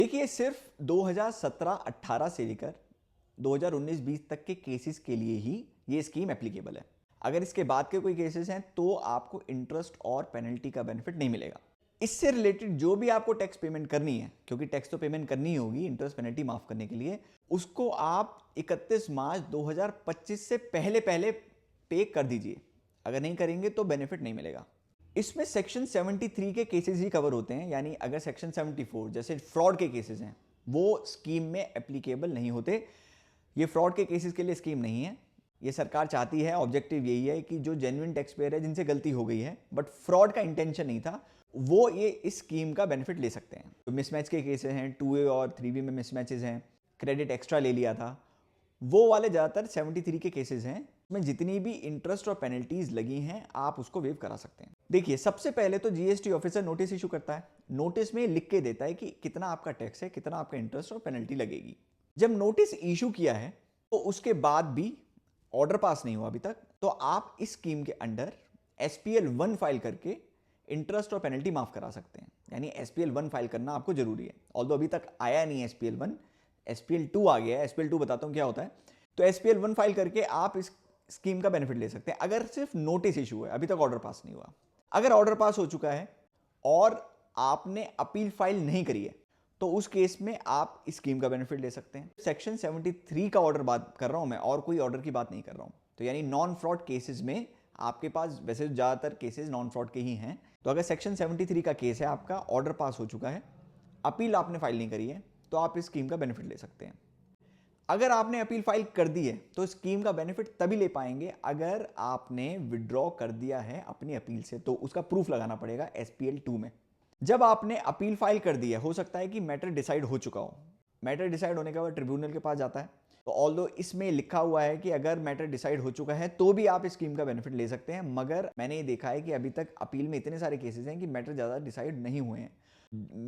देखिए, सिर्फ 2017-18 से लेकर 2019-20 तक के केसेस के लिए ही ये स्कीम एप्लीकेबल है। अगर इसके बाद के कोई केसेस हैं तो आपको इंटरेस्ट और पेनल्टी का बेनिफिट नहीं मिलेगा। इससे रिलेटेड जो भी आपको टैक्स पेमेंट करनी है, क्योंकि टैक्स तो पेमेंट करनी ही होगी इंटरेस्ट पेनल्टी माफ करने के लिए, उसको आप 31 मार्च 2025 से पहले पहले पे कर दीजिए। अगर नहीं करेंगे तो बेनिफिट नहीं मिलेगा। इसमें सेक्शन 73 के केसेस ही कवर होते हैं, यानी अगर सेक्शन 74 जैसे फ्रॉड के केसेस हैं वो स्कीम में एप्लीकेबल नहीं होते। ये फ्रॉड के केसेस के लिए स्कीम नहीं है। ये सरकार चाहती है, ऑब्जेक्टिव यही है कि जो जेन्युइन टैक्स पेयर है जिनसे गलती हो गई है बट फ्रॉड का इंटेंशन नहीं था, वो ये इस स्कीम का बेनिफिट ले सकते हैं। तो मिसमैच के केसेस हैं, 2A और 3B में मिसमैचेस हैं, क्रेडिट एक्स्ट्रा ले लिया था, वो वाले ज़्यादातर 73 के केसेस हैं। में जितनी भी इंटरेस्ट और पेनल्टीज लगी हैं आप उसको वेव करा सकते हैं। देखिए, सबसे पहले तो जीएसटी ऑफिसर नोटिस इशू करता है। नोटिस में लिख के देता है कि कितना आपका टैक्स है, कितना आपका इंटरेस्ट और पेनल्टी लगेगी। जब नोटिस इशू किया है तो उसके बाद भी ऑर्डर पास नहीं हुआ अभी तक, तो आप इस स्कीम के अंडर SPL 1 फाइल करके इंटरेस्ट और पेनल्टी माफ करा सकते हैं। यानी SPL 1 फाइल करना आपको जरूरी है। ऑल्दो अभी तक आया नहीं SPL 1, SPL 2 आ गया है। SPL 2 बताता हूं क्या होता है। तो SPL 1 फाइल करके आप इस स्कीम का बेनिफिट ले सकते हैं अगर सिर्फ नोटिस इशू है, अभी तक ऑर्डर पास नहीं हुआ। अगर ऑर्डर पास हो चुका है और आपने अपील फाइल नहीं करी है तो उस केस में आप इस स्कीम का बेनिफिट ले सकते हैं। सेक्शन 73 का ऑर्डर बात कर रहा हूं मैं, और कोई ऑर्डर की बात नहीं कर रहा हूं। तो यानी नॉन फ्रॉड केसेस में आपके पास वैसे ज्यादातर केसेस नॉन फ्रॉड के ही हैं। तो अगर सेक्शन 73 का केस है, आपका ऑर्डर पास हो चुका है, अपील आपने फाइल नहीं करी है, तो आप इस स्कीम का बेनिफिट ले सकते हैं। अगर आपने अपील फाइल कर दी है तो स्कीम का बेनिफिट तभी ले पाएंगे अगर आपने विड्रॉ कर दिया है अपनी अपील से, तो उसका प्रूफ लगाना पड़ेगा SPL 2 में। जब आपने अपील फाइल कर दी है, हो सकता है कि मैटर डिसाइड हो चुका हो। मैटर डिसाइड होने के बाद ट्रिब्यूनल के पास जाता है। तो ऑल्दो इसमें लिखा हुआ है कि अगर मैटर डिसाइड हो चुका है तो भी आप इस स्कीम का बेनिफिट ले सकते हैं, मगर मैंने ये देखा है कि अभी तक अपील में इतने सारे केसेस हैं कि मैटर ज़्यादा डिसाइड नहीं हुए हैं।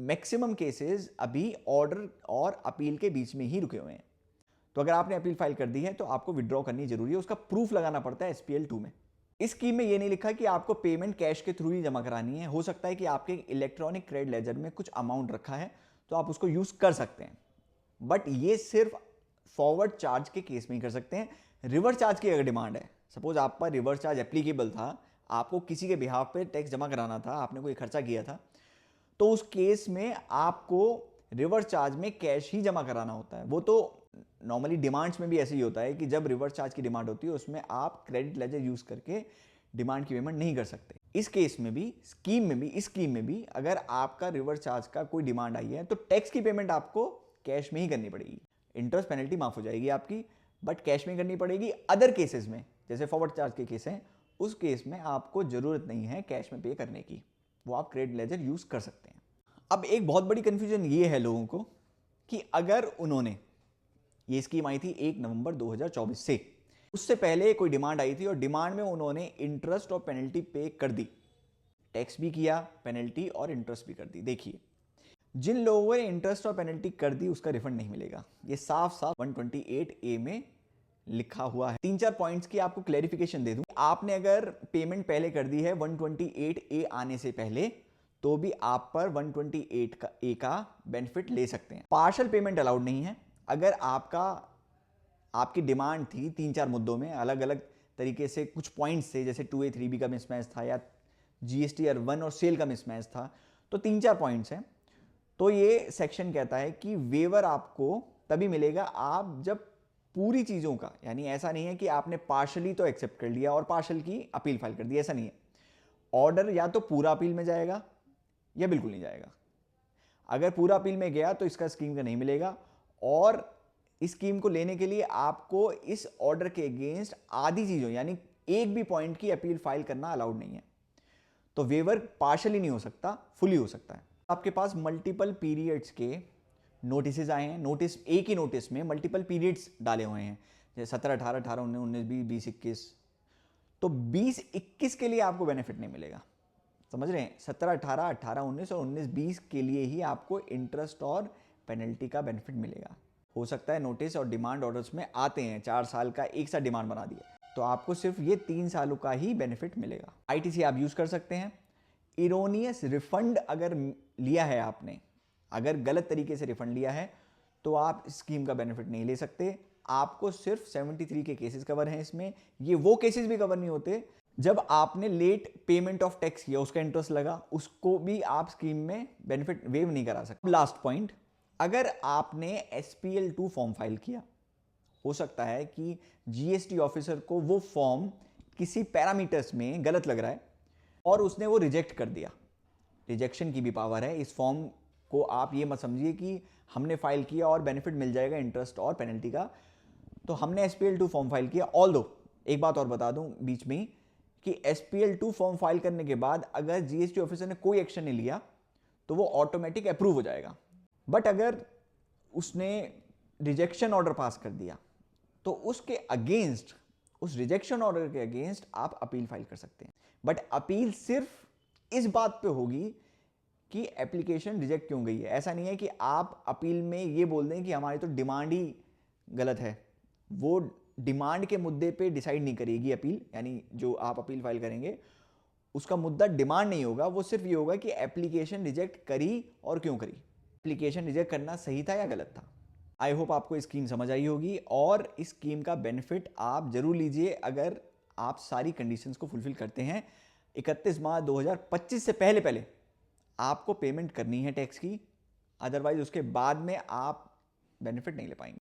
मैक्सिमम केसेस अभी ऑर्डर और अपील के बीच में ही रुके हुए हैं। तो अगर आपने अपील फाइल कर दी है तो आपको विड्रॉ करनी जरूरी है, उसका प्रूफ लगाना पड़ता है SPL 2 में। इस स्कीम में ये नहीं लिखा कि आपको पेमेंट कैश के थ्रू ही जमा करानी है। हो सकता है कि आपके इलेक्ट्रॉनिक क्रेडिट लेजर में कुछ अमाउंट रखा है तो आप उसको यूज कर सकते हैं, बट ये सिर्फ फॉरवर्ड चार्ज के केस में ही कर सकते हैं। रिवर्स चार्ज की अगर डिमांड है, सपोज आप पर रिवर्स चार्ज एप्लीकेबल था, आपको किसी के बिहाफ पे टैक्स जमा कराना था, आपने कोई खर्चा किया था, तो उस केस में आपको रिवर्स चार्ज में कैश ही जमा कराना होता है। वो तो नॉर्मली डिमांड्स में भी ऐसे ही होता है कि जब रिवर्स चार्ज की डिमांड होती है उसमें आप क्रेडिट लेजर यूज करके डिमांड की पेमेंट नहीं कर सकते। इस केस में भी, इस स्कीम में भी अगर आपका रिवर्स चार्ज का कोई डिमांड आई है तो टैक्स की पेमेंट आपको कैश में ही करनी पड़ेगी। इंटरेस्ट पेनल्टी माफ हो जाएगी आपकी, बट कैश में करनी पड़ेगी। अदर केसेस में, जैसे फॉरवर्ड चार्ज के केस हैं, उस केस में आपको जरूरत नहीं है कैश में पे करने की, वो आप क्रेडिट लेजर यूज कर सकते हैं। अब एक बहुत बड़ी कंफ्यूजन ये है लोगों को कि अगर उन्होंने, ये स्कीम आई थी 1 नवंबर 2024 से, उससे पहले कोई डिमांड आई थी और डिमांड में उन्होंने इंटरेस्ट और पेनल्टी पे कर दी, टैक्स भी किया, पेनल्टी और इंटरेस्ट भी कर दी। देखिए, जिन लोगों ने इंटरेस्ट और पेनल्टी कर दी उसका रिफंड नहीं मिलेगा। ये साफ साफ 128A में लिखा हुआ है। 3-4 पॉइंट्स की आपको क्लैरिफिकेशन दे दूं। आपने अगर पेमेंट पहले कर दी है 128A आने से पहले, तो भी आप पर 128A का बेनिफिट ले सकते हैं। पार्शियल पेमेंट अलाउड नहीं है। अगर आपकी डिमांड थी 3-4 मुद्दों में, अलग अलग तरीके से कुछ पॉइंट्स थे, जैसे 2A 3B का मिसमैच था या GSTR 1 और सेल का मिसमैच था, तो 3-4 पॉइंट्स हैं, तो ये सेक्शन कहता है कि वेवर आपको तभी मिलेगा आप जब पूरी चीजों का, यानी ऐसा नहीं है कि आपने पार्शली तो एक्सेप्ट कर लिया और पार्शल की अपील फाइल कर दी, ऐसा नहीं है। ऑर्डर या तो पूरा अपील में जाएगा या बिल्कुल नहीं जाएगा। अगर पूरा अपील में गया तो इसका स्कीम का नहीं मिलेगा, और इस स्कीम को लेने के लिए आपको इस ऑर्डर के अगेंस्ट आधी चीजों, यानी एक भी पॉइंट की अपील फाइल करना अलाउड नहीं है। तो वेवर पार्शली नहीं हो सकता, फुली हो सकता है। आपके पास मल्टीपल पीरियड्स के नोटिस आए हैं। नोटिस, एक ही नोटिस में मल्टीपल पीरियड्स डाले हुए हैं, जैसे 17, 18, 18, 19, 20, 20, 21। तो 20, 21 के लिए आपको बेनिफिट नहीं मिलेगा, समझ रहे हैं? 17, 18, 18, 19 और 19, 20 के लिए ही आपको इंटरेस्ट और पेनल्टी का बेनिफिट मिलेगा। हो सकता है नोटिस और डिमांड ऑर्डर्स में आते हैं 4 साल का एक साथ डिमांड बना दिया, तो आपको सिर्फ ये 3 सालों का ही बेनिफिट मिलेगा। ITC आप यूज कर सकते हैं। इरोनियस रिफंड अगर लिया है आपने, अगर गलत तरीके से रिफंड लिया है तो आप स्कीम का बेनिफिट नहीं ले सकते। आपको सिर्फ 73 के केसेस कवर हैं इसमें। ये वो केसेस भी कवर नहीं होते जब आपने लेट पेमेंट ऑफ टैक्स किया, उसका इंटरेस्ट लगा, उसको भी आप स्कीम में बेनिफिट वेव नहीं करा सकते। लास्ट पॉइंट, अगर आपने SPL2 फॉर्म फाइल किया, हो सकता है कि GST ऑफिसर को वो फॉर्म किसी पैरामीटर्स में गलत लग रहा है और उसने वो रिजेक्ट कर दिया। रिजेक्शन की भी पावर है। इस फॉर्म को आप ये मत समझिए कि हमने फाइल किया और बेनिफिट मिल जाएगा इंटरेस्ट और पेनल्टी का। तो हमने SPL2 फॉर्म फाइल किया, ऑल्दो एक बात और बता दूं बीच में कि SPL2 फॉर्म फाइल करने के बाद अगर GST ऑफिसर ने कोई एक्शन नहीं लिया तो वो ऑटोमेटिक अप्रूव हो जाएगा। बट अगर उसने रिजेक्शन ऑर्डर पास कर दिया तो उसके अगेंस्ट, उस रिजेक्शन ऑर्डर के अगेंस्ट आप अपील फाइल कर सकते हैं। बट अपील सिर्फ इस बात पे होगी कि एप्लीकेशन रिजेक्ट क्यों गई है। ऐसा नहीं है कि आप अपील में ये बोल दें कि हमारी तो डिमांड ही गलत है। वो डिमांड के मुद्दे पे डिसाइड नहीं करेगी अपील, यानी जो आप अपील फाइल करेंगे उसका मुद्दा डिमांड नहीं होगा। वो सिर्फ ये होगा कि एप्लीकेशन रिजेक्ट करी और क्यों करी, एप्लीकेशन रिजेक्ट करना सही था या गलत था। आई होप आपको स्कीम समझ आई होगी और इस स्कीम का बेनिफिट आप जरूर लीजिए अगर आप सारी कंडीशंस को फुलफिल करते हैं। 31 मार्च 2025 से पहले पहले आपको पेमेंट करनी है टैक्स की, अदरवाइज उसके बाद में आप बेनिफिट नहीं ले पाएंगे।